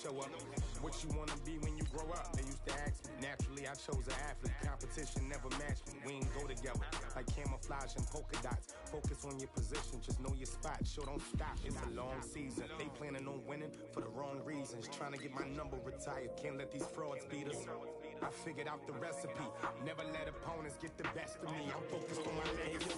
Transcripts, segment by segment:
show up. What you wanna be when you grow up? They used to ask me. Naturally, I chose an athlete. Competition never matched me. We ain't go together like camouflage and polka dots. Focus on your position, just know your spot. Sure, don't stop. It's a long season. They planning on winning for the wrong reasons. Trying to get my number retired. Can't let these frauds beat us. I figured out the recipe. Never let opponents get the best of me. I'm focused on my legacy.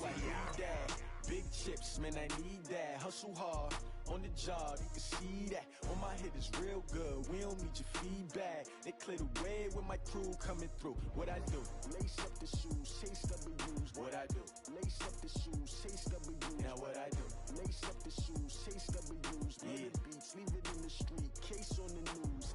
Big chips, man, I need that. Hustle hard, on the job, you can see that. On my head is real good, we don't need your feedback. They clear the way with my crew coming through. What I do? Lace up the shoes, chase W's. What I do? Lace up the shoes, chase W's. Now what I do? Lace up the shoes, chase W's. Murder beats, leave it in the street, case on the news.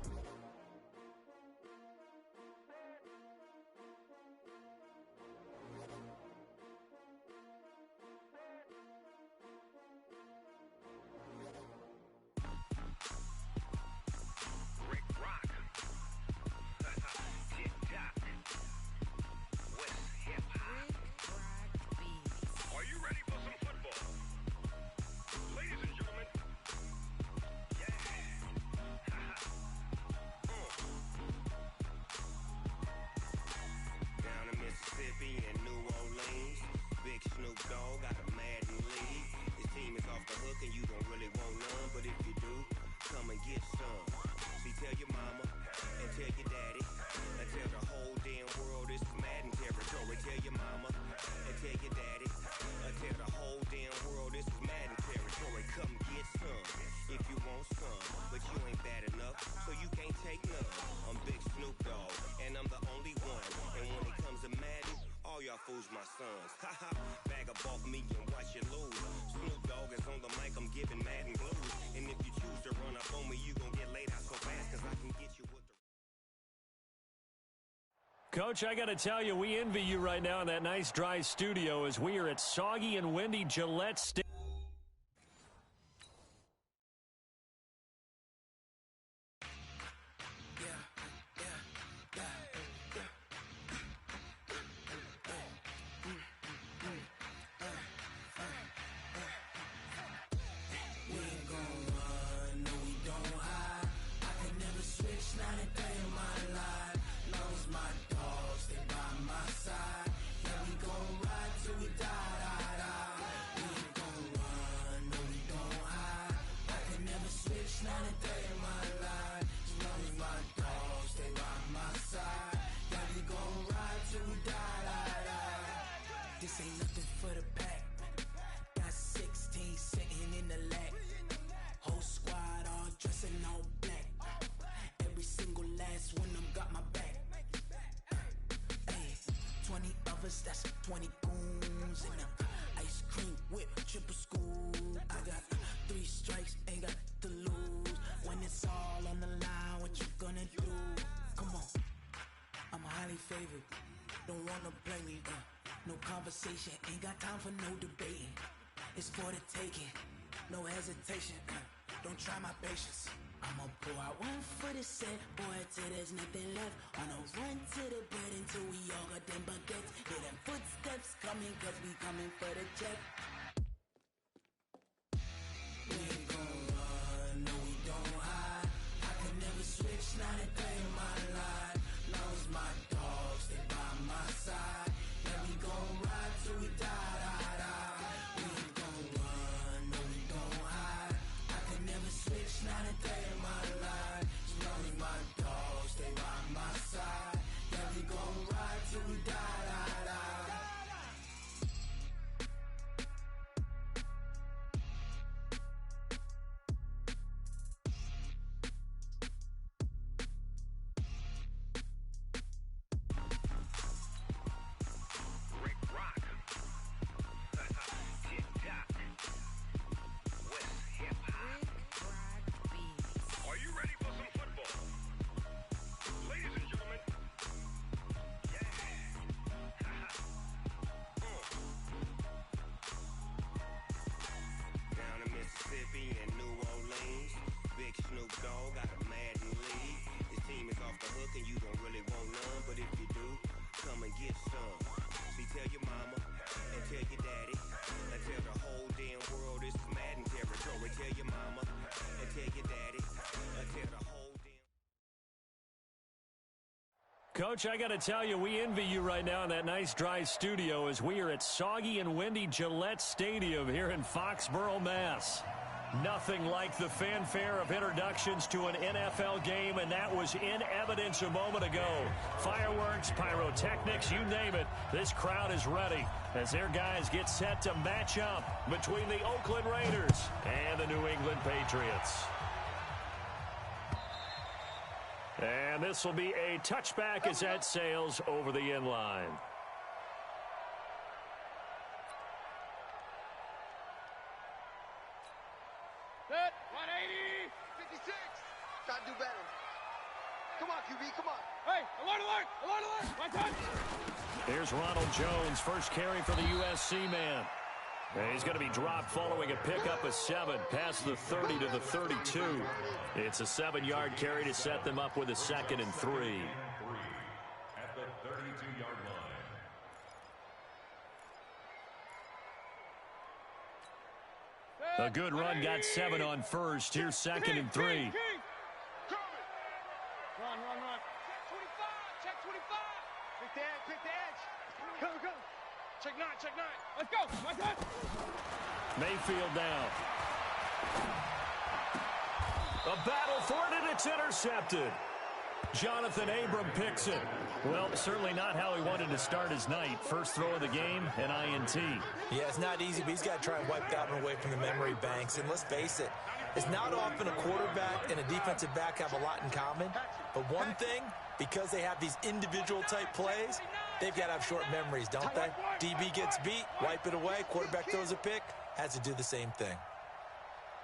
My sons, haha, bag up off me and watch you lose. Snoop Dogg is on the mic, I'm giving Madden blues. And if you choose to run up on me, you gon' get laid out so fast, cause I can get you with the... Coach, I gotta tell you, we envy you right now in that nice dry studio as we are at soggy and windy Gillette Stadium. This ain't nothing for the pack. Got 16 sitting in the lap. Whole squad all dressing all black. Every single last one of them got my back. Hey, 20 of us, that's 20 goons in them. Ice cream whip, triple school. I got 3 strikes, ain't got to lose. When it's all on the line, what you gonna do? Come on, I'm highly favored. Don't wanna play me, no conversation, ain't got time for no debating. It's for the taking, no hesitation, don't try my patience. I'ma pour out one for the set, boy, till there's nothing left. On a run to the bed until we all got them baguettes. Hear them footsteps coming, cause we coming for the check. We ain't gon' run, no we don't hide. I can never switch, not a day in my life. Long as my dogs, they by my side. Yeah, we gon' ride till we die, die, die. We ain't gon' run, no we don't hide. I can never switch, not a day in my life. As long as my dogs, they by my side. Yeah, we gon' ride till we die, die, die. Coach, I got to tell you, we envy you right now in that nice dry studio as we are at soggy and windy Gillette Stadium here in Foxborough, Mass. Nothing like the fanfare of introductions to an NFL game, and that was in evidence a moment ago. Fireworks, pyrotechnics, you name it, this crowd is ready as their guys get set to match up between the Oakland Raiders and the New England Patriots. And this will be a touchback as that sails over the end line. Set, 180, 56. Try to do better. Come on, QB, come on. Hey, alert, alert, alert, alert. My touch. Here's Ronald Jones, first carry for the USC man. And he's going to be dropped following a pickup of 7 past the 30 to the 32. It's a 7-yard carry to set them up with a 2nd and 3. At the 32-yard line. A good run got 7 on first. Here's 2nd and 3. Run, run. Check 25, check 25. Pick the edge, pick the edge. Go. Check 9, check 9. Let's go. My touch. Mayfield down. A battle for it, and it's intercepted. Jonathan Abram picks it. Well, certainly not how he wanted to start his night. First throw of the game, an INT. Yeah, it's not easy, but he's got to try and wipe that one away from the memory banks. And let's face it, it's not often a quarterback and a defensive back have a lot in common. But one thing, because they have these individual type plays, they've got to have short memories, don't they? DB gets beat, wipe it away, quarterback throws a pick, has to do the same thing.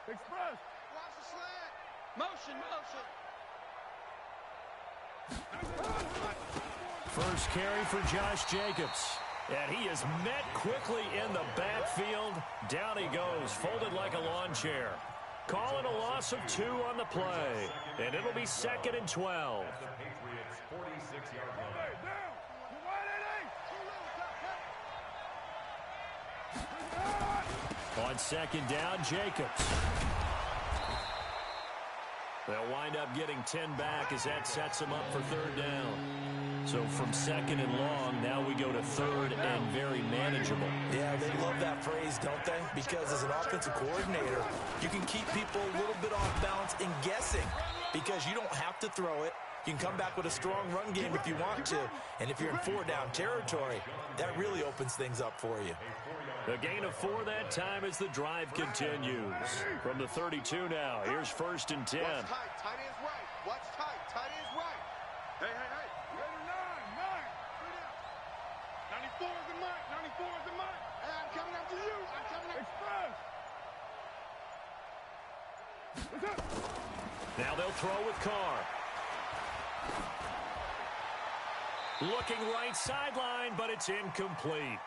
Express. Watch the slant. Motion. First carry for Josh Jacobs. And he is met quickly in the backfield. Down he goes, folded like a lawn chair. Calling a loss of 2 on the play. And it'll be 2nd and 12. The Patriots' 46-yard line. On 2nd down, Jacobs. They'll wind up getting 10 back as that sets them up for 3rd down. So from 2nd and long, now we go to 3rd and very manageable. Yeah, they love that phrase, don't they? Because as an offensive coordinator, you can keep people a little bit off balance and guessing because you don't have to throw it. You can come back with a strong run game if you want to. And if you're in 4-down territory, that really opens things up for you. A gain of 4 that time as the drive continues. From the 32 now, here's 1st and 10. Watch tight, tight end's right. Watch tight, tight end's right. Hey. Raider 9. 94 is the mark, 94 is the mark. Hey, I'm coming up to you. I'm coming up. Express. Now they'll throw with Carr. Looking right sideline, but it's incomplete.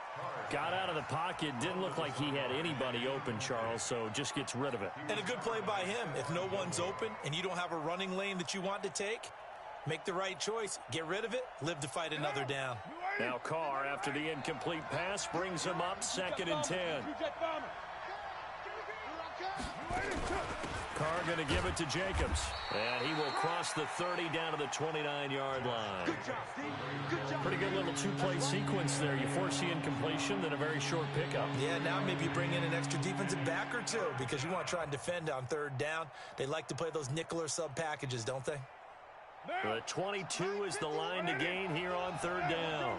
Got out of the pocket. Didn't look like he had anybody open, Charles, so just gets rid of it. And a good play by him. If no one's open and you don't have a running lane that you want to take, make the right choice. Get rid of it. Live to fight another down. Now Carr, after the incomplete pass, brings him up 2nd and 10. Carr going to give it to Jacobs. And he will cross the 30 down to the 29-yard line. Pretty good little 2-play sequence there. You force the incompletion, then a very short pickup. Yeah, now maybe you bring in an extra defensive back or 2 because you want to try and defend on 3rd down. They like to play those nickel or sub packages, don't they? The 22 is the line to gain here on 3rd down.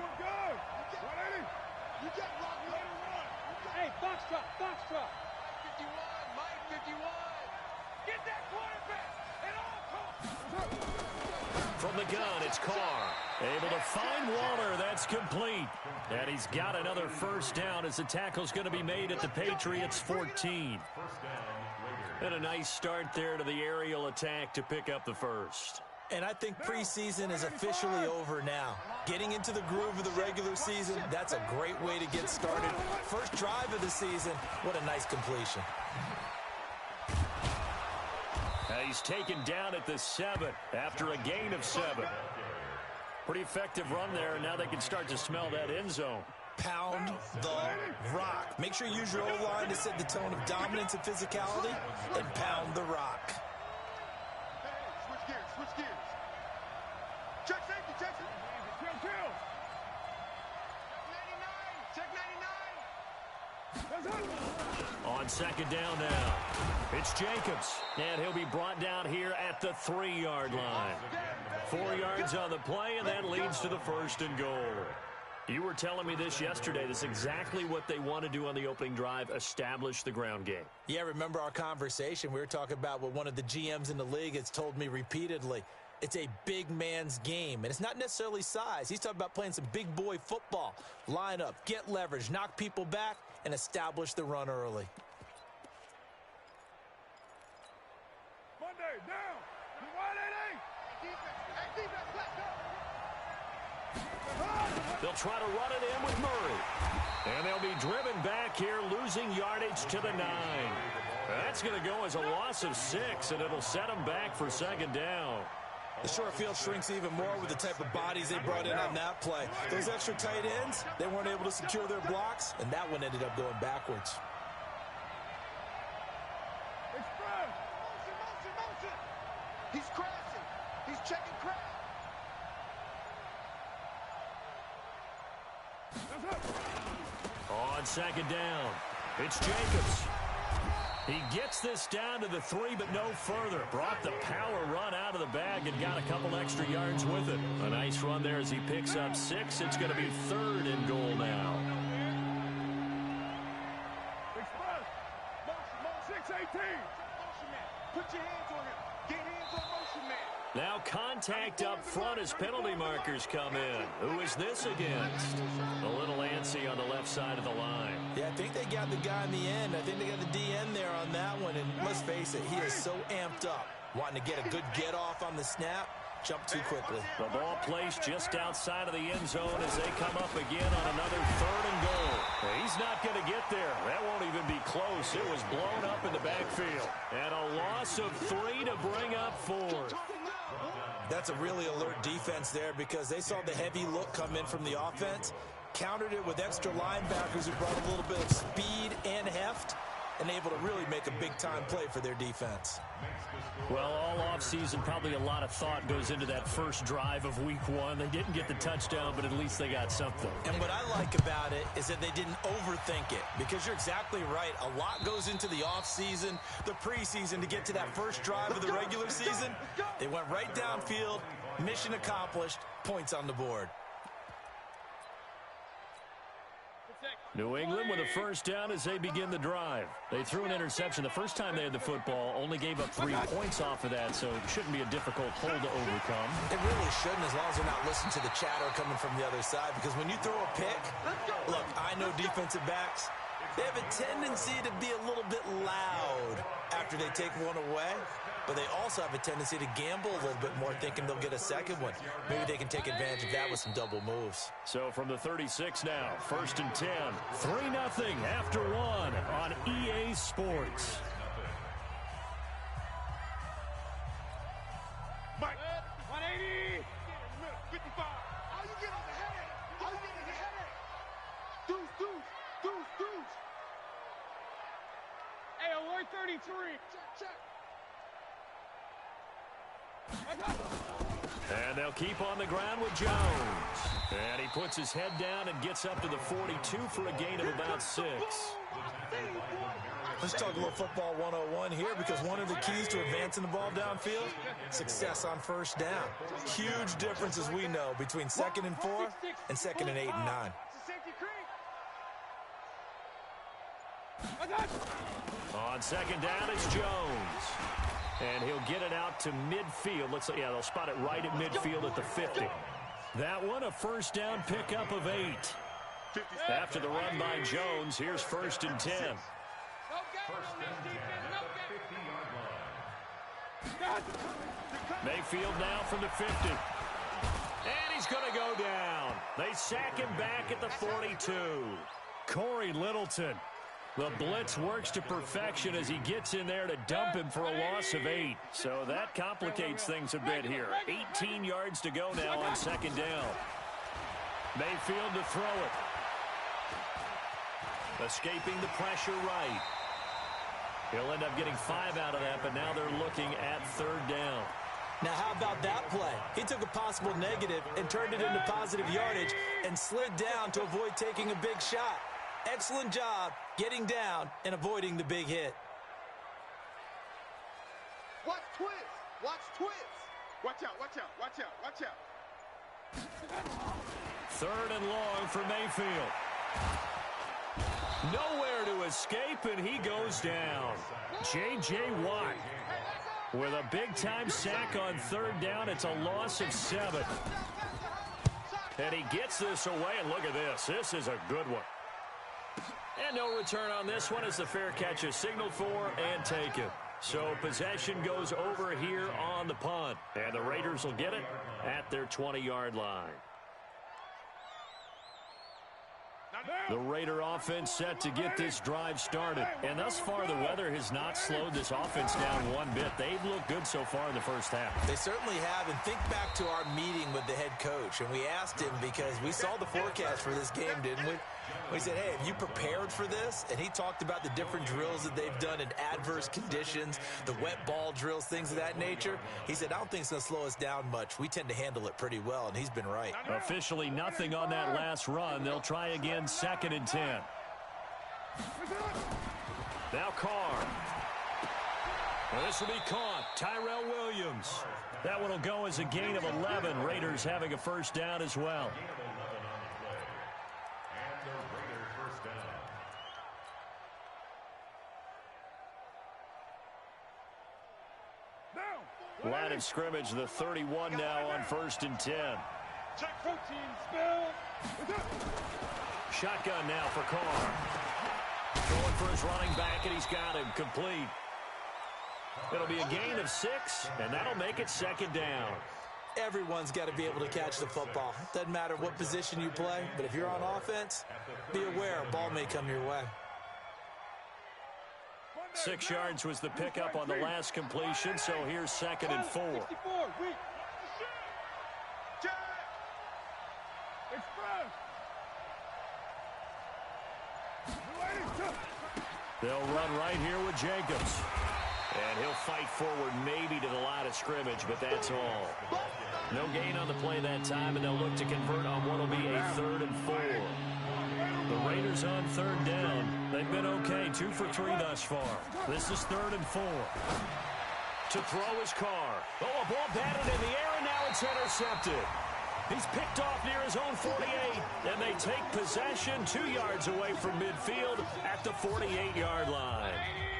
Hey, Foxtrot. 51, Mike, 51. Get that quarterback at all costs. From the gun, it's Carr. Able to find Waller. That's complete. And he's got another 1st down as the tackle's going to be made at the Patriots' 14. And a nice start there to the aerial attack to pick up the 1st. And I think preseason is officially over now. Getting into the groove of the regular season, that's a great way to get started. First drive of the season, what a nice completion. He's taken down at the 7 after a gain of 7. Pretty effective run there, and now they can start to smell that end zone. Pound the rock. Make sure you use your O-line to set the tone of dominance and physicality, and pound the rock. Switch gears. Check safety. On second down now, it's Jacobs, and he'll be brought down here at the 3-yard line. 4 yards on the play, and that leads to the 1st and goal. You were telling me this yesterday. This is exactly what they want to do on the opening drive, establish the ground game. Yeah, remember our conversation? We were talking about what one of the GMs in the league has told me repeatedly. It's a big man's game, and it's not necessarily size. He's talking about playing some big boy football. Line up, get leverage, knock people back, and establish the run early. Monday, down. They'll try to run it in with Murray. And they'll be driven back here, losing yardage to the 9. That's going to go as a loss of 6, and it'll set them back for 2nd down. The short field shrinks even more with the type of bodies they brought in on that play. Those extra tight ends, they weren't able to secure their blocks, and that one ended up going backwards. Express. Motion. He's crashing. He's checking crash. On 2nd down, it's Jacobs. He gets this down to the 3, but no further. Brought the power run out of the bag and got a couple extra yards with it. A nice run there as he picks up 6. It's going to be 3rd and goal now. Express. Motion 6-18. Motion man. Put your hands on him. Get hands on motion man. Now contact up front as penalty markers come in. Who is this against? A little antsy on the left side of the line. Yeah, I think they got the guy in the end. I think they got the DN there on that one. And let's face it, he is so amped up, wanting to get a good get off on the snap. Jump too quickly. The ball placed just outside of the end zone as they come up again on another 3rd and goal. He's not going to get there. That won't even be close. It was blown up in the backfield. And a loss of 3 to bring up 4th. That's a really alert defense there because they saw the heavy look come in from the offense, countered it with extra linebackers who brought a little bit of speed and heft, and able to really make a big-time play for their defense. Well, all offseason, probably a lot of thought goes into that first drive of week 1. They didn't get the touchdown, but at least they got something. And what I like about it is that they didn't overthink it, because you're exactly right. A lot goes into the offseason, the preseason, to get to that first drive of the regular season. They went right downfield, mission accomplished, points on the board. New England with a 1st down as they begin the drive. They threw an interception the first time they had the football, only gave up 3 points off of that, so it shouldn't be a difficult hole to overcome. It really shouldn't, as long as they're not listening to the chatter coming from the other side, because when you throw a pick, look, I know defensive backs, they have a tendency to be a little bit loud after they take one away, but they also have a tendency to gamble a little bit more, thinking they'll get a second one. Maybe they can take advantage of that with some double moves. So from the 36 now, 1st and 10, 3-0 after 1 on EA Sports. Mike, 180. 55. How you get on the headache? How you get on the headache? Deuce. Hey, alert 33. Check. And they'll keep on the ground with Jones. And he puts his head down and gets up to the 42 for a gain of about 6. Let's talk a little football 101 here, because one of the keys to advancing the ball downfield, success on 1st down. Huge difference, as we know, between 2nd and 4 and 2nd and 8 and 9. On 2nd down, it's Jones. And he'll get it out to midfield. They'll spot it right at midfield at the 50. That one, a 1st down pickup of 8. After the run by Jones, here's 1st and 10. Mayfield now from the 50. And he's going to go down. They sack him back at the 42. Corey Littleton. The blitz works to perfection as he gets in there to dump him for a loss of 8. So that complicates things a bit here. 18 yards to go now on 2nd down. Mayfield to throw it. Escaping the pressure right. He'll end up getting 5 out of that, but now they're looking at 3rd down. Now, how about that play? He took a possible negative and turned it into positive yardage and slid down to avoid taking a big shot. excellent job getting down and avoiding the big hit. Watch twist. Watch twist. Watch out, watch out, watch out, watch out. 3rd and long for Mayfield. Nowhere to escape, and he goes down. J.J. Watt with a big-time sack on 3rd down. It's a loss of 7. And he gets this away, and look at this. This is a good one. And no return on this one as the fair catch is signaled for and taken. So possession goes over here on the punt. And the Raiders will get it at their 20-yard line. The Raider offense set to get this drive started. And thus far, the weather has not slowed this offense down one bit. They've looked good so far in the first half. They certainly have. And think back to our meeting with the head coach. And we asked him because we saw the forecast for this game, didn't we? We said, hey, have you prepared for this? And he talked about the different drills that they've done in adverse conditions, the wet ball drills, things of that nature. He said, I don't think it's going to slow us down much. We tend to handle it pretty well, and he's been right. Officially nothing on that last run. They'll try again, 2nd and 10. Now Carr. Well, this will be caught. Tyrell Williams. That one will go as a gain of 11. Raiders having a first down as well. Line of scrimmage, the 31 now on 1st and 10. Check protein, spill. Shotgun now for Carr. Going for his running back, and he's got him complete. It'll be a gain of 6, and that'll make it 2nd down. Everyone's got to be able to catch the football. Doesn't matter what position you play, but if you're on offense, be aware a ball may come your way. 6 yards was the pickup on the last completion, so here's 2nd and 4. They'll run right here with Jacobs. And he'll fight forward maybe to the line of scrimmage, but that's all. No gain on the play that time, and they'll look to convert on what will be a 3rd and 4. The Raiders on 3rd down. They've been okay, 2 for 3 thus far. This is 3rd and 4. To throw his Carr. Oh, a ball batted in the air, and now it's intercepted. He's picked off near his own 48, and they take possession 2 yards away from midfield at the 48-yard line.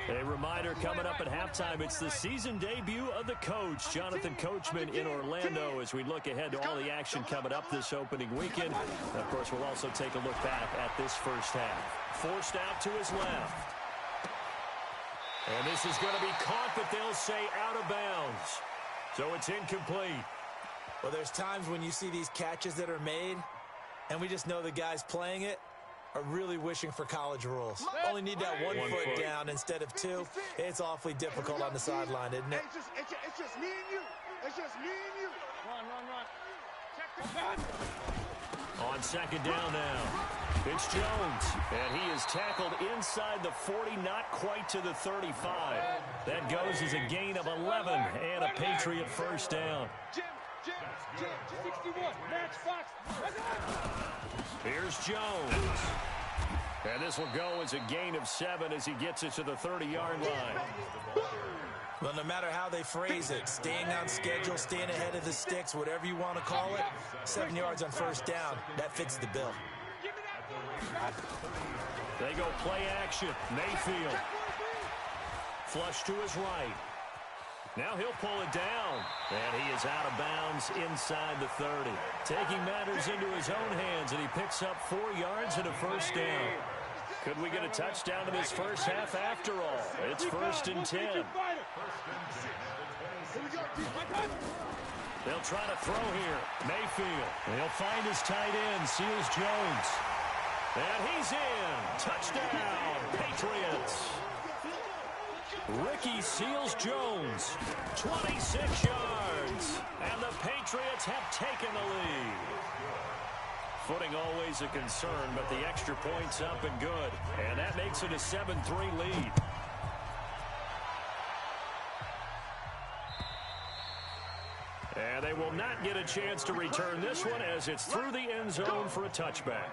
A reminder coming up at halftime, it's the season debut of the coach, Jonathan Coachman in Orlando, as we look ahead to all the action coming up this opening weekend. And of course, we'll also take a look back at this first half. Forced out to his left. And this is going to be caught, but they'll say out of bounds. So it's incomplete. Well, there's times when you see these catches that are made, and we just know the guys playing it are really wishing for college rules. Only need that one foot down instead of 2. It's awfully difficult on the sideline, isn't it? It's just me and you. It's just me and you. Run. Check the gun. On 2nd down now, it's Jones, and he is tackled inside the 40, not quite to the 35. That goes as a gain of 11 and a Patriot first down. Jim, 61, match Fox. Here's Jones. And this will go as a gain of 7 as he gets it to the 30-yard line. Well, no matter how they phrase it, staying on schedule, staying ahead of the sticks, whatever you want to call it, 7 yards on first down, that fits the bill. They go play action. Mayfield. Flush to his right. Now he'll pull it down. And he is out of bounds inside the 30. Taking matters into his own hands, and he picks up 4 yards and a first down. Could we get a touchdown in this first half after all? It's 1st and 10. They'll try to throw here. Mayfield. He'll find his tight end, Seals Jones. And he's in. Touchdown, Patriots. Ricky Seals-Jones, 26 yards, and the Patriots have taken the lead. Footing always a concern, but the extra point's up and good, and that makes it a 7-3 lead. And they will not get a chance to return this one as it's through the end zone for a touchback.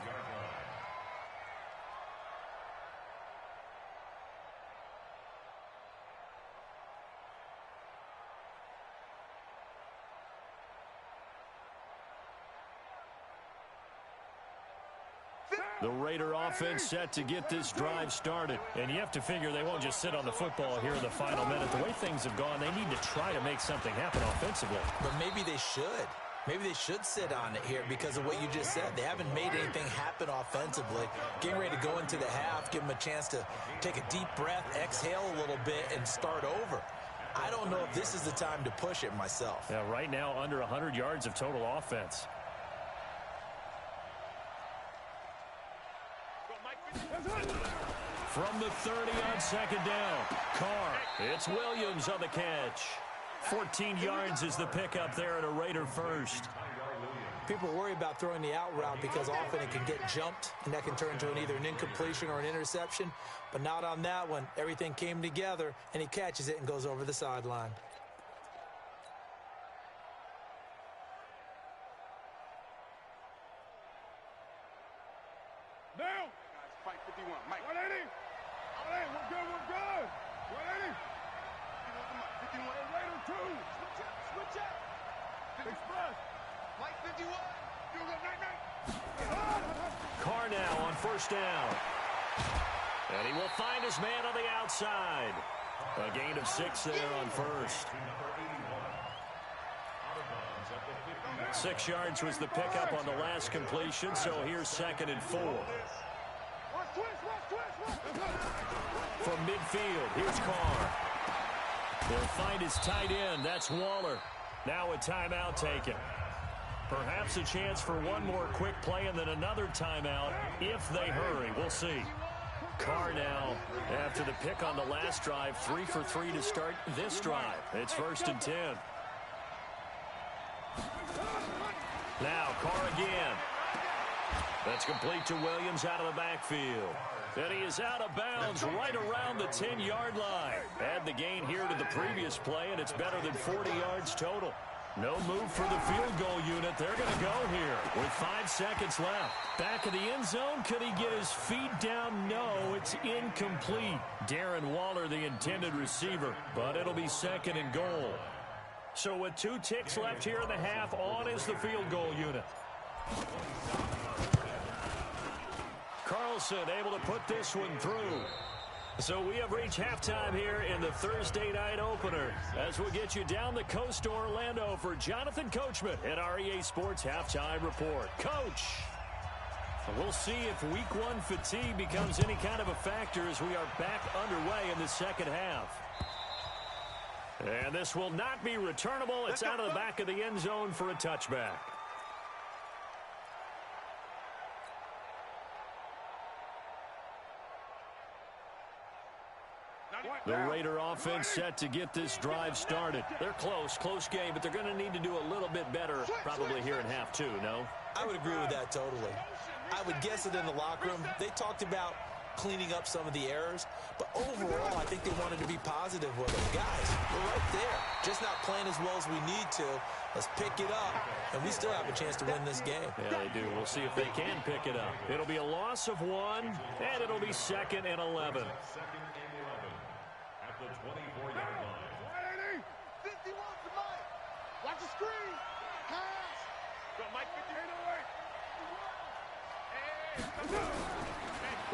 The Raider offense set to get this drive started. And you have to figure they won't just sit on the football here in the final minute. The way things have gone, they need to try to make something happen offensively. But maybe they should. Maybe they should sit on it here because of what you just said. They haven't made anything happen offensively. Getting ready to go into the half, give them a chance to take a deep breath, exhale a little bit, and start over. I don't know if this is the time to push it myself. Yeah, right now under 100 yards of total offense. From the 30 on second down, Carr. It's Williams on the catch. 14 yards is the pickup there at a Raider first. People worry about throwing the out route because often it can get jumped, and that can turn into either an incompletion or an interception. But not on that one. Everything came together, and he catches it and goes over the sideline. Down. Guys, fight 51. Mike. 180. 180. We're good. We're good. 180. 51. Raider 2. Switch up. Switch up. Express. Mike 51. Do the night. Carr now on first down. And he will find his man on the outside. A gain of 6 there on first. 6 yards was the pickup on the last completion, so here's 2nd and 4. From midfield, here's Carr. They'll find his tight end. That's Waller. Now a timeout taken. Perhaps a chance for one more quick play and then another timeout if they hurry. We'll see. Carr now, after the pick on the last drive, 3 for 3 to start this drive. It's 1st and 10. Now Carr again. That's complete to Williams out of the backfield. And he is out of bounds right around the 10-yard line. Add the gain here to the previous play, and it's better than 40 yards total. No move for the field goal unit. They're going to go here with 5 seconds left. Back of the end zone. Could he get his feet down? No, it's incomplete. Darren Waller, the intended receiver, but it'll be 2nd and goal. So with 2 ticks left here in the half, on is the field goal unit. Carlson able to put this one through. So we have reached halftime here in the Thursday night opener as we'll get you down the coast to Orlando for Jonathan Coachman at our EA Sports Halftime Report. Coach, we'll see if week 1 fatigue becomes any kind of a factor as we are back underway in the second half. And this will not be returnable. It's out of the back of the end zone for a touchback. The Raider offense set to get this drive started. They're close game, but they're going to need to do a little bit better probably here in half 2, no? I would agree with that totally. I would guess it in the locker room. They talked about cleaning up some of the errors, but overall, I think they wanted to be positive with it. Guys, we're right there. Just not playing as well as we need to. Let's pick it up, and we still have a chance to win this game. Yeah, they do. We'll see if they can pick it up. It'll be a loss of 1, and it'll be 2nd and 11. At the 24-yard line. 51 to Mike. Watch the screen. Pass. Go, Mike, 58.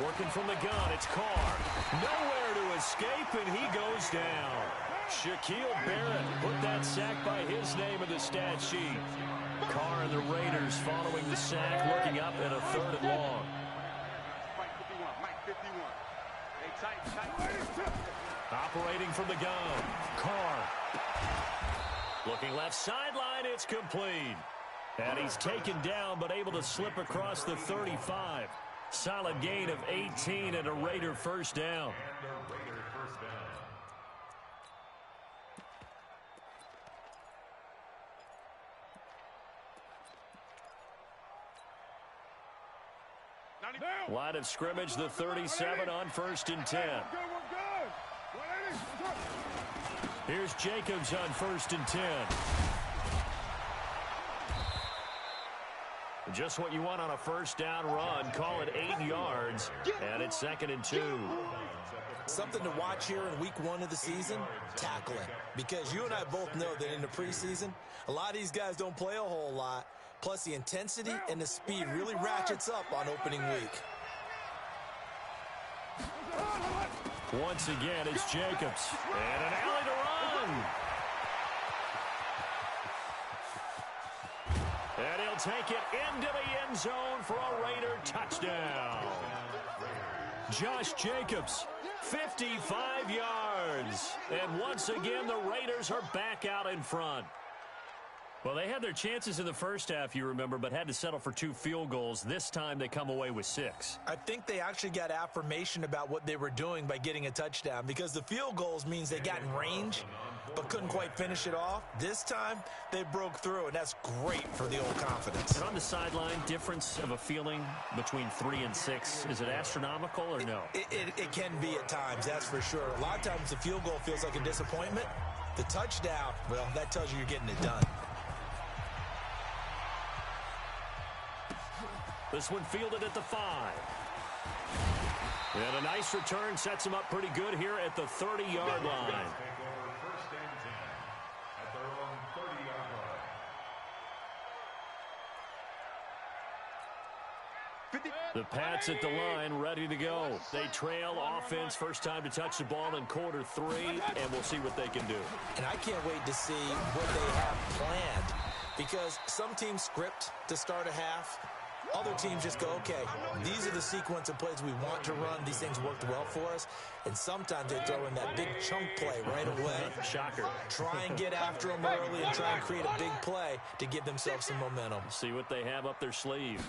Working from the gun, it's Carr. Nowhere to escape, and he goes down. Shaquille Barrett put that sack by his name in the stat sheet. Carr and the Raiders following the sack, looking up at a 3rd and long. Mike 51. Mike 51. Hey, tight. Operating from the gun, Carr. Looking left sideline, it's complete. And he's taken down, but able to slip across the 35. Solid gain of 18 and a Raider first down. Line of scrimmage, the 37 on 1st and 10. Here's Jacobs on 1st and 10. Just what you want on a first down run. Call it 8 yards, and it's 2nd and 2. Something to watch here in week 1 of the season, tackling. Because you and I both know that in the preseason, a lot of these guys don't play a whole lot. Plus, the intensity and the speed really ratchets up on opening week. Once again, it's Jacobs. And an alley to run. And he'll take it into the end zone for a Raider touchdown. Josh Jacobs, 55 yards. And once again, the Raiders are back out in front. Well, they had their chances in the first half, you remember, but had to settle for 2 field goals. This time they come away with 6. I think they actually got affirmation about what they were doing by getting a touchdown, because the field goals means they got in range but couldn't quite finish it off. This time they broke through, and that's great for the old confidence. And on the sideline, difference of a feeling between 3 and 6, is it astronomical or no? It can be at times, that's for sure. A lot of times the field goal feels like a disappointment. The touchdown, well, that tells you you're getting it done. This one fielded at the 5. And a nice return sets him up pretty good here at the 30-yard line. The Pats at the line, ready to go. They trail offense, first time to touch the ball in quarter 3, and we'll see what they can do. And I can't wait to see what they have planned, because some teams script to start a half. Other teams just go, okay, these are the sequence of plays we want to run. These things worked well for us. And sometimes they throw in that big chunk play right away. Shocker. Try and get after them early and try and create a big play to give themselves some momentum. See what they have up their sleeve.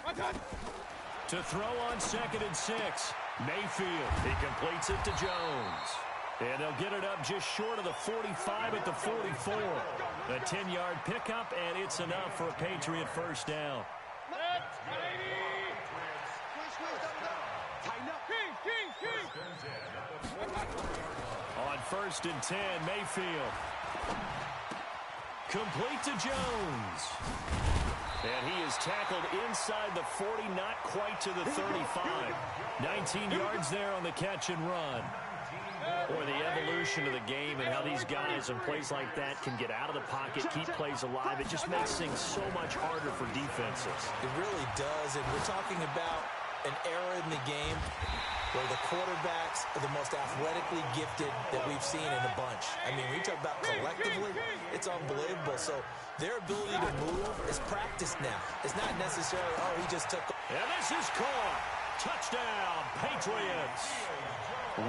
To throw on 2nd and 6. Mayfield. He completes it to Jones. And they'll get it up just short of the 45 at the 44. A 10-yard pickup, and it's enough for a Patriot first down. On 1st and 10, Mayfield. Complete to Jones. And he is tackled inside the 40, not quite to the 35. 19 yards there on the catch and run. Boy, the evolution of the game and how these guys in plays like that can get out of the pocket, keep plays alive, it just makes things so much harder for defenses. It really does, and we're talking about an era in the game where the quarterbacks are the most athletically gifted that we've seen in a bunch. I mean, we talk about collectively, it's unbelievable. So their ability to move is practiced now. It's not necessarily, oh, he just took. And this is caught. Touchdown, Patriots.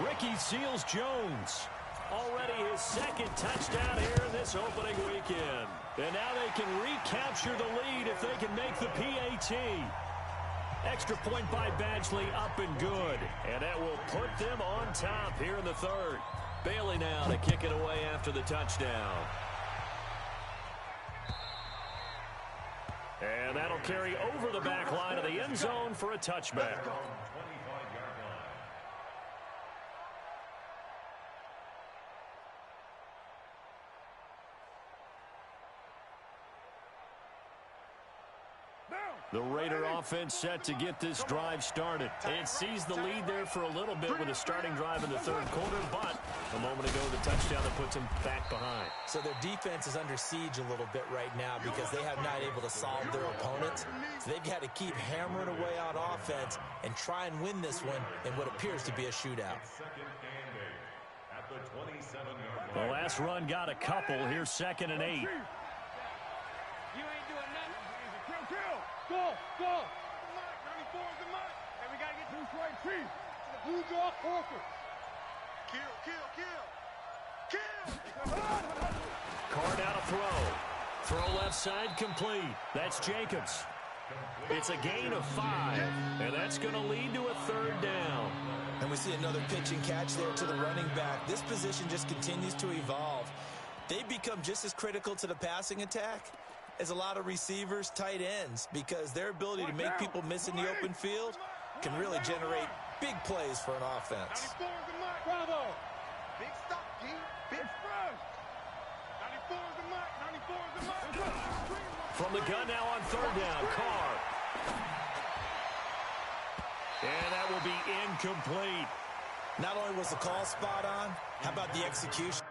Ricky Seals-Jones. Already his 2nd touchdown here in this opening weekend. And now they can recapture the lead if they can make the PAT. Extra point by Badgley, up and good. And that will put them on top here in the 3rd. Bailey now to kick it away after the touchdown. And that'll carry over the back line of the end zone for a touchback. The Raider offense set to get this drive started. It sees the lead there for a little bit with a starting drive in the 3rd quarter, but a moment ago the touchdown that puts them back behind. So their defense is under siege a little bit right now because they have not able to solve their opponents. So they've got to keep hammering away on offense and try and win this one in what appears to be a shootout. The last run got a couple. Here's 2nd and 8. Go! 94 is the mark. And we got to get to this right, Chief. Blue jaw corker. Kill. Card out a throw. Throw left side complete. That's Jacobs. It's a gain of 5. And that's going to lead to a 3rd down. And we see another pitch and catch there to the running back. This position just continues to evolve. They become just as critical to the passing attack as a lot of receivers, tight ends, because their ability to make people miss in the open field can really generate big plays for an offense. 94 is the mark. Bravo. Big stop, G. Big rush. 94 is the mark. From the gun now on 3rd down, Carr. And that will be incomplete. Not only was the call spot on, how about the execution?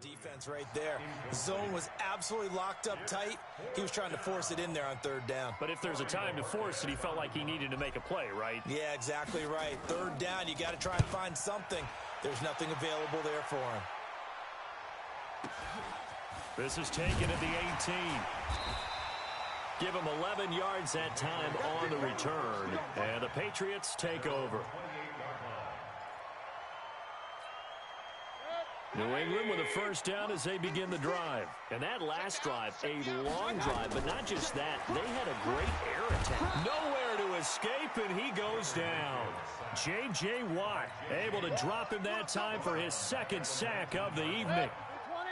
defense right there. The zone was absolutely locked up tight. He was trying to force it in there on third down. But if there's a time to force it, he felt like he needed to make a play, right? Yeah, exactly right. Third down, you got to try and find something. There's nothing available there for him. This is taken at the 18. Give him 11 yards that time on the return. And the Patriots take over. New England with a first down as they begin the drive. And that last drive, a long drive, but not just that. They had a great air attack. Nowhere to escape, and he goes down. J.J. Watt able to drop him that time for his second sack of the evening.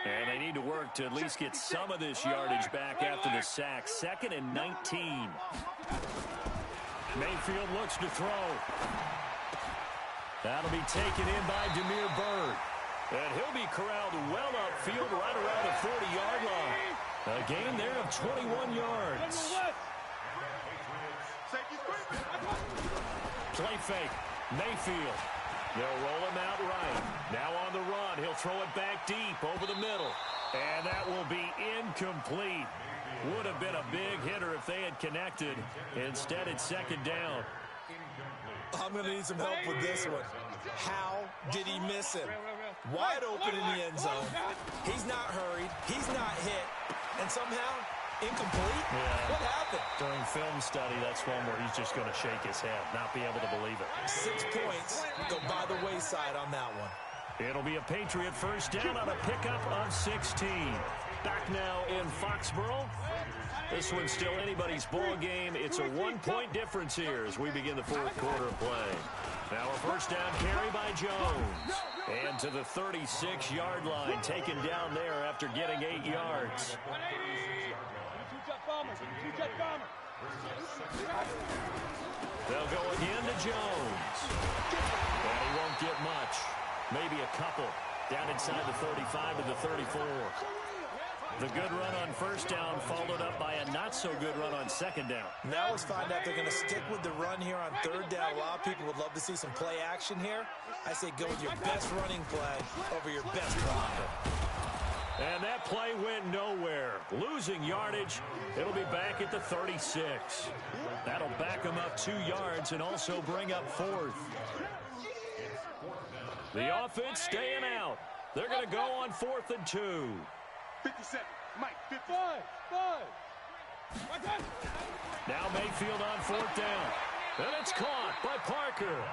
And they need to work to at least get some of this yardage back after the sack. 2nd and 19. Mayfield looks to throw. That'll be taken in by Damiere Byrd. And he'll be corralled well upfield right around the 40-yard line. A gain there of 21 yards. Play fake. Mayfield. They'll roll him out right. Now on the run. He'll throw it back deep over the middle. And that will be incomplete. Would have been a big hitter if they had connected. Instead, it's second down. I'm going to need some help with this one. How did he miss him? Wide open in the end zone. He's not hurried. He's not hit. And somehow, incomplete? Yeah. What happened? During film study, that's one where he's just going to shake his head, not be able to believe it. 6 points go by the wayside on that one. It'll be a Patriot first down on a pickup of 16. Back now in Foxborough. This one's still anybody's ball game. It's a 1-point difference here as we begin the fourth quarter of play. Now a first down carry by Jones. And to the 36-yard line, taken down there after getting 8 yards. They'll go again to Jones. And he won't get much. Maybe a couple. Down inside the 35 to the 34. The good run on first down followed up by a not-so-good run on second down. Now let's find out if they're going to stick with the run here on third down. A lot of people would love to see some play action here. I say go with your best running play over your best blocker. And that play went nowhere. Losing yardage. It'll be back at the 36. That'll back them up 2 yards and also bring up 4th. The offense staying out. They're going to go on 4th and 2. 57. Mike, 55. Now Mayfield on 4th down. And it's caught by Parker.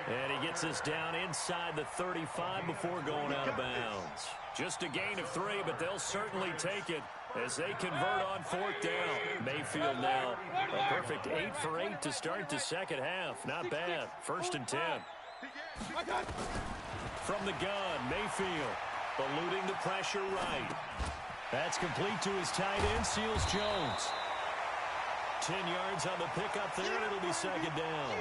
And he gets us down inside the 35 before going out of bounds. Just a gain of 3, but they'll certainly take it as they convert on 4th down. Mayfield now a perfect 8 for 8 to start the second half. Not bad. 1st and 10. From the gun, Mayfield eluding the pressure right. That's complete to his tight end, Seals Jones. 10 yards on the pickup there, and it'll be second down.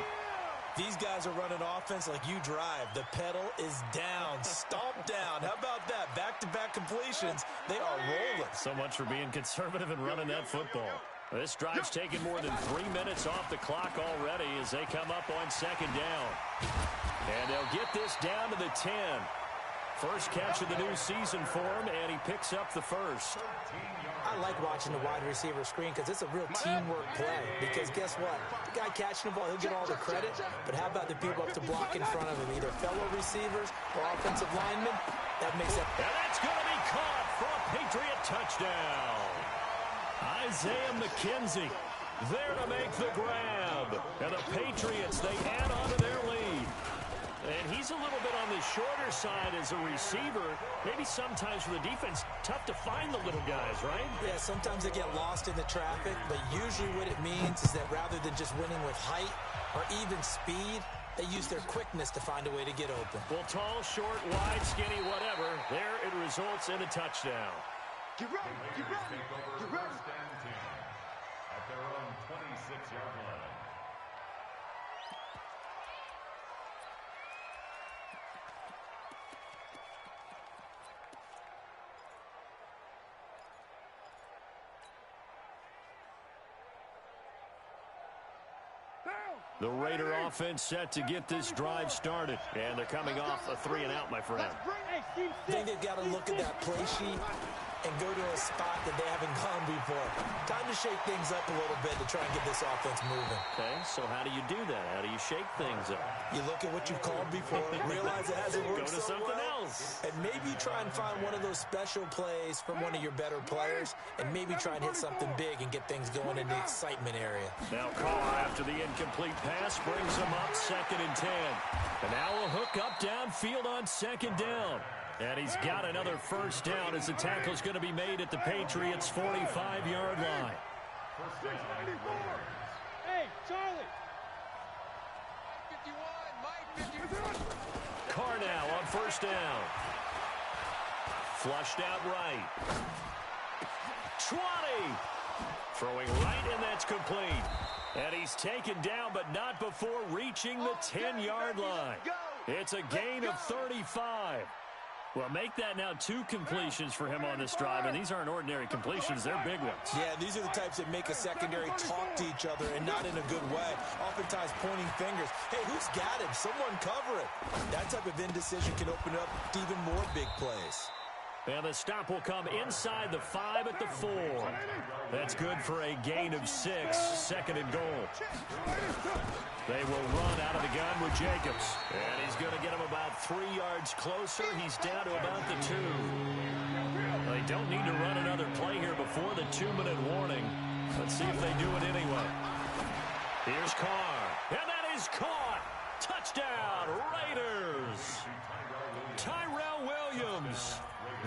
These guys are running offense like you drive. The pedal is down, stomped down. How about that? Back-to-back completions. They are rolling. So much for being conservative and running that football. This drive's taken more than 3 minutes off the clock already as they come up on second down. And they'll get this down to the 10. First catch of the new season for him, and he picks up the first. I like watching the wide receiver screen because it's a real teamwork play. Because guess what? The guy catching the ball, he'll get all the credit. But how about the people up to block in front of him, either fellow receivers or offensive linemen? That makes up. And that's going to be caught for a Patriot touchdown. Isaiah McKenzie there to make the grab. And the Patriots, they add on to their lead. And he's a little bit on the shorter side as a receiver. Maybe sometimes for the defense, tough to find the little guys, right? Yeah, sometimes they get lost in the traffic, but usually what it means is that rather than just winning with height or even speed, they use their quickness to find a way to get open. Well, tall, short, wide, skinny, whatever, there it results in a touchdown. Get ready, get ready, get ready. At their own 26-yard line. The Raider offense set to get this drive started. And they're coming off a 3-and-out, my friend. I think they've got to look at that play sheet and go to a spot that they haven't gone before. Time to shake things up a little bit to try and get this offense moving. Okay, so how do you do that? How do you shake things up? You look at what you've called before, realize it hasn't worked Go to so something well, else. and maybe you try and find one of those special plays from one of your better players, and maybe try and hit something big and get things going in the excitement area. Now Carr, after the incomplete pass, brings him up 2nd and 10. And now a hook up downfield on 2nd down. And he's got another first down as the tackle's going to be made at the Patriots' 45-yard line. Hey, Charlie. Carr now on 1st down. Flushed out right. 20. Throwing right, and that's complete. And he's taken down, but not before reaching the 10-yard line. It's a gain of 35. Well, make that now 2 completions for him on this drive, and these aren't ordinary completions. They're big ones. Yeah, these are the types that make a secondary talk to each other, and not in a good way. Oftentimes pointing fingers. Hey, who's got him? Someone cover it. That type of indecision can open up to even more big plays. And the stop will come inside the 5 at the 4. That's good for a gain of 6, 2nd and goal. They will run out of the gun with Jacobs. And he's going to get him about 3 yards closer. He's down to about the 2. They don't need to run another play here before the 2-minute warning. Let's see if they do it anyway. Here's Carr. And that is caught. Touchdown, Raiders. Tyrell Williams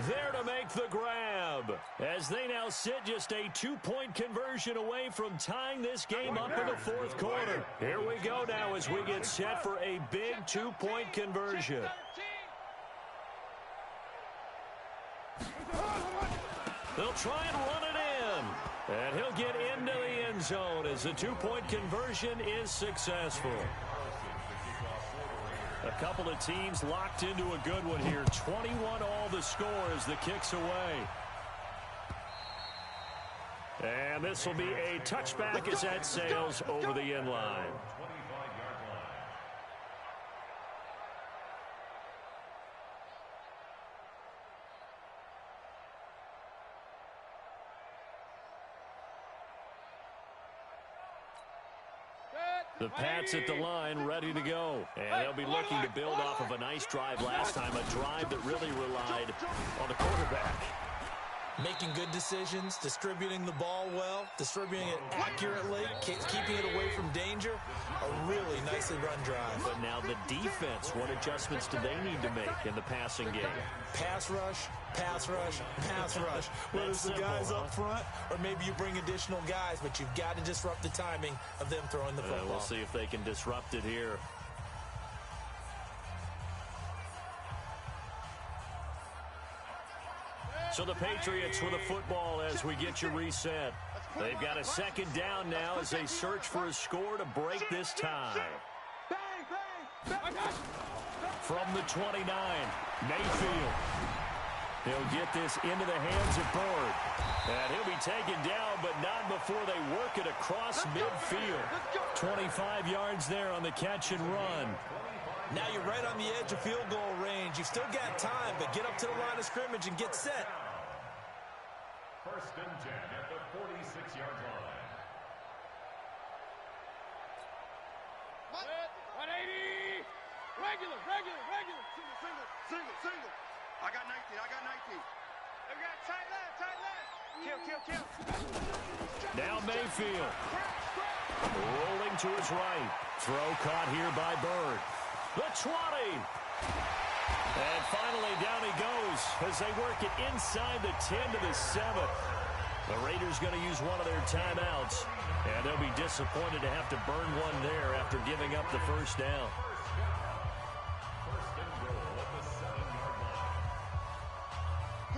there to make the grab, as they now sit just a 2-point conversion away from tying this game up in the 4th quarter. Here we go now as we get set for a big 2-point conversion. They'll try and run it in, and he'll get into the end zone as the 2-point conversion is successful. A couple of teams locked into a good one here. 21 all the score as the kick's away. And this will be a touchback as that sails over the end line. The Pats at the line, ready to go. And they'll be looking to build off of a nice drive last time, a drive that really relied on the quarterback. Making good decisions, distributing the ball well, distributing it accurately, keeping it away from danger. A really nicely run drive. But now the defense, what adjustments do they need to make in the passing game? Pass rush, pass rush, pass rush. Whether it's the guys up front or maybe you bring additional guys, but you've got to disrupt the timing of them throwing the football. We'll see if they can disrupt it here. So the Patriots with a football as we get you reset. They've got a 2nd down now as they search for a score to break this tie. From the 29, Mayfield. He'll get this into the hands of Bird. And he'll be taken down, but not before they work it across midfield. 25 yards there on the catch and run. Now you're right on the edge of field goal range. You've still got time, but get up to the line of scrimmage and get set. 1st and 10 at the 46-yard line. 180. Regular. Single. I got 19. They got tight left. Kill. Now Mayfield. Rolling to his right. Throw caught here by Bird. The 20. And finally, down he goes as they work it inside the 10 to the 7. The Raiders going to use one of their timeouts, and they'll be disappointed to have to burn one there after giving up the first down.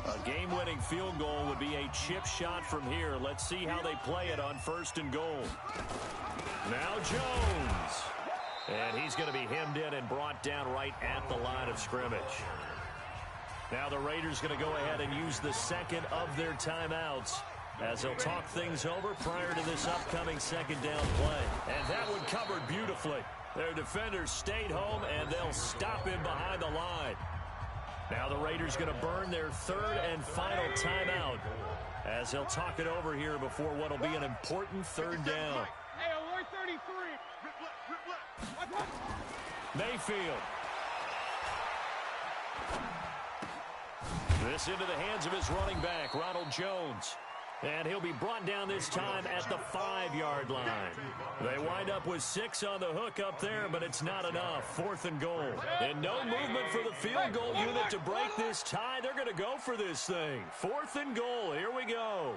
A game-winning field goal would be a chip shot from here. Let's see how they play it on 1st and goal. Now Jones. And he's going to be hemmed in and brought down right at the line of scrimmage. Now the Raiders going to go ahead and use the 2nd of their timeouts. as they'll talk things over prior to this upcoming second down play. And that one covered beautifully. Their defenders stayed home, and they'll stop him behind the line. Now the Raiders going to burn their third and final timeout as they'll talk it over here before what will be an important third down. Hey, 133. Mayfield. This into the hands of his running back, Ronald Jones. And he'll be brought down this time at the 5-yard line. They wind up with 6 on the hook up there, but it's not enough. 4th and goal. And no movement for the field goal unit to break this tie. They're going to go for this thing. 4th and goal. Here we go.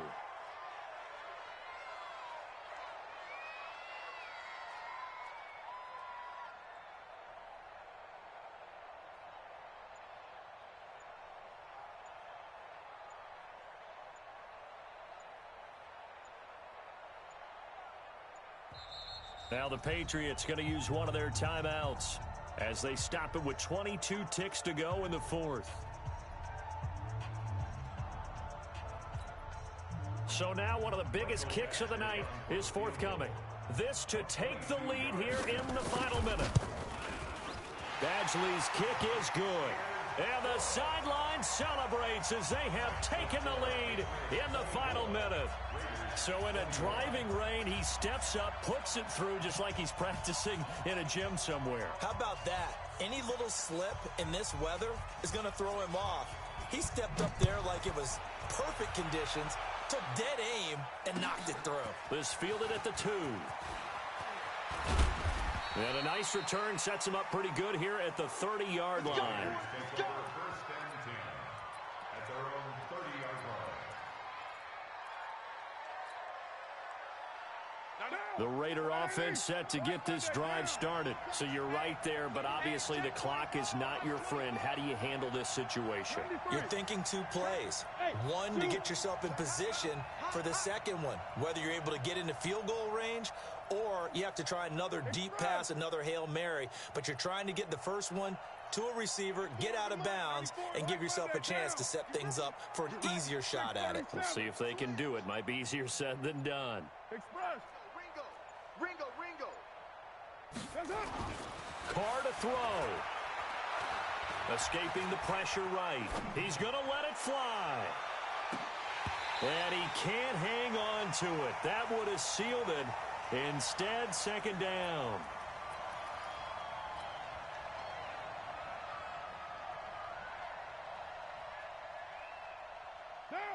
Now the Patriots going to use one of their timeouts as they stop it with 22 ticks to go in the 4th. So now one of the biggest kicks of the night is forthcoming. This to take the lead here in the final minute. Badgley's kick is good. And the sideline celebrates as they have taken the lead in the final minute. So in a driving rain, he steps up, puts it through just like he's practicing in a gym somewhere. How about that? Any little slip in this weather is going to throw him off. He stepped up there like it was perfect conditions, took dead aim, and knocked it through. This fielded at the 2. And a nice return sets him up pretty good here at the 30-yard line. First and 10 at their own 30-yard line. The Raider offense set to get this drive started. So you're right there, but obviously the clock is not your friend. How do you handle this situation? You're thinking 2 plays. One to get yourself in position for the second one, whether you're able to get into field goal range or you have to try another deep pass, another Hail Mary. But you're trying to get the first one to a receiver, get out of bounds, and give yourself a chance to set things up for an easier shot at it. We'll see if they can do it. Might be easier said than done. Ringo. Carr to throw. Escaping the pressure right. He's going to let it fly. And he can't hang on to it. That would have sealed it. Instead, second down.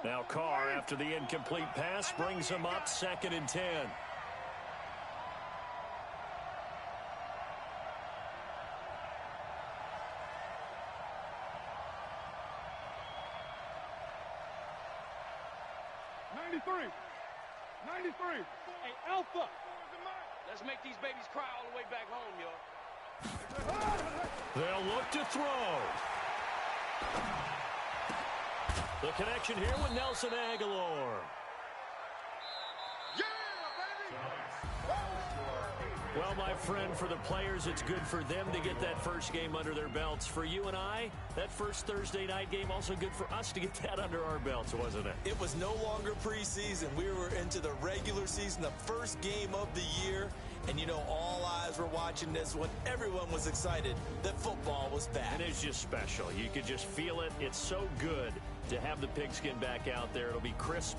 Now Carr, after the incomplete pass, brings him up 2nd and 10. Hey, Alpha. Let's make these babies cry all the way back home, y'all. They'll look to throw. The connection here with Nelson Aguilar. Well, my friend, for the players, it's good for them to get that first game under their belts. For you and I, that first Thursday night game, also good for us to get that under our belts, wasn't it? It was no longer preseason. We were into the regular season, the first game of the year. And, you know, all eyes were watching this one. Everyone was excited that football was back. And it's just special. You could just feel it. It's so good to have the pigskin back out there. It'll be crisp.